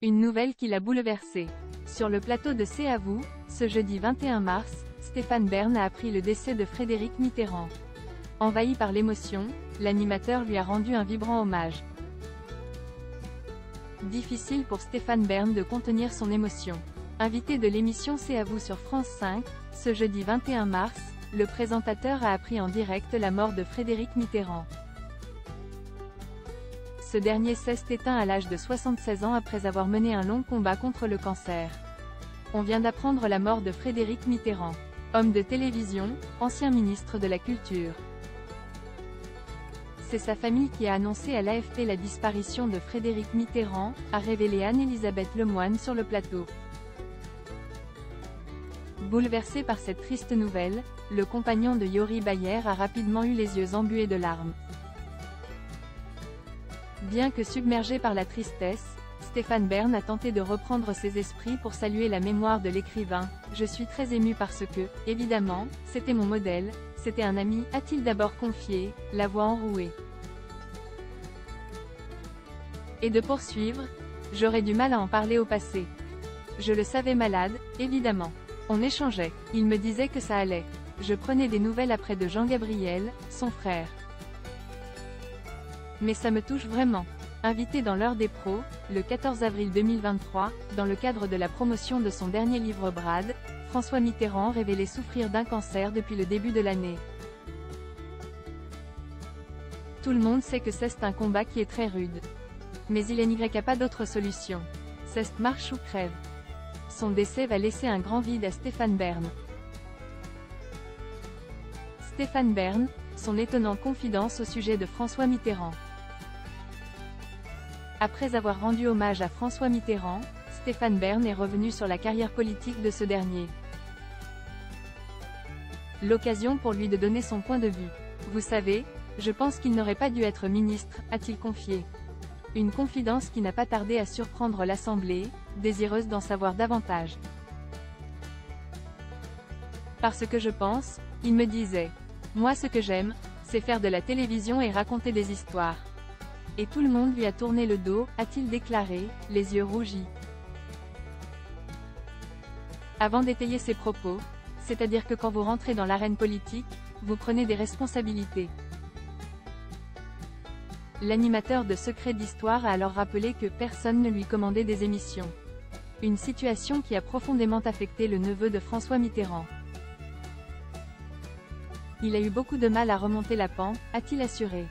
Une nouvelle qui l'a bouleversé. Sur le plateau de C'est à vous, ce jeudi 21 mars, Stéphane Bern a appris le décès de Frédéric Mitterrand. Envahi par l'émotion, l'animateur lui a rendu un vibrant hommage. Difficile pour Stéphane Bern de contenir son émotion. Invité de l'émission C'est à vous sur France 5, ce jeudi 21 mars, le présentateur a appris en direct la mort de Frédéric Mitterrand. Ce dernier s'est éteint à l'âge de 76 ans après avoir mené un long combat contre le cancer. On vient d'apprendre la mort de Frédéric Mitterrand. Homme de télévision, ancien ministre de la Culture. C'est sa famille qui a annoncé à l'AFP la disparition de Frédéric Mitterrand, a révélé Anne-Elisabeth Lemoine sur le plateau. Bouleversé par cette triste nouvelle, le compagnon de Yori Bayer a rapidement eu les yeux embués de larmes. Bien que submergé par la tristesse, Stéphane Bern a tenté de reprendre ses esprits pour saluer la mémoire de l'écrivain. « Je suis très ému parce que, évidemment, c'était mon modèle, c'était un ami », a-t-il d'abord confié, la voix enrouée. Et de poursuivre, « J'aurais du mal à en parler au passé. Je le savais malade, évidemment. On échangeait. Il me disait que ça allait. Je prenais des nouvelles après de Jean-Gabriel, son frère. Mais ça me touche vraiment. » Invité dans l'heure des pros, le 14 avril 2023, dans le cadre de la promotion de son dernier livre Brad, François Mitterrand révélait souffrir d'un cancer depuis le début de l'année. Tout le monde sait que c'est un combat qui est très rude. Mais il n'y a pas d'autre solution. C'est marche ou crève. Son décès va laisser un grand vide à Stéphane Bern. Stéphane Bern, son étonnante confidence au sujet de François Mitterrand. Après avoir rendu hommage à François Mitterrand, Stéphane Bern est revenu sur la carrière politique de ce dernier. L'occasion pour lui de donner son point de vue. « Vous savez, je pense qu'il n'aurait pas dû être ministre », a-t-il confié. Une confidence qui n'a pas tardé à surprendre l'Assemblée, désireuse d'en savoir davantage. Parce que je pense, il me disait. Moi ce que j'aime, c'est faire de la télévision et raconter des histoires. Et tout le monde lui a tourné le dos, a-t-il déclaré, les yeux rougis. Avant d'étayer ses propos, c'est-à-dire que quand vous rentrez dans l'arène politique, vous prenez des responsabilités. L'animateur de Secrets d'Histoire a alors rappelé que personne ne lui commandait des émissions. Une situation qui a profondément affecté le neveu de François Mitterrand. Il a eu beaucoup de mal à remonter la pente, a-t-il assuré.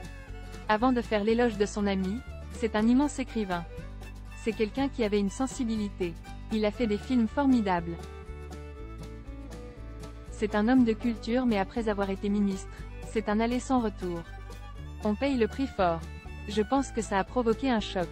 Avant de faire l'éloge de son ami, c'est un immense écrivain. C'est quelqu'un qui avait une sensibilité. Il a fait des films formidables. C'est un homme de culture mais après avoir été ministre, c'est un aller sans retour. On paye le prix fort. Je pense que ça a provoqué un choc.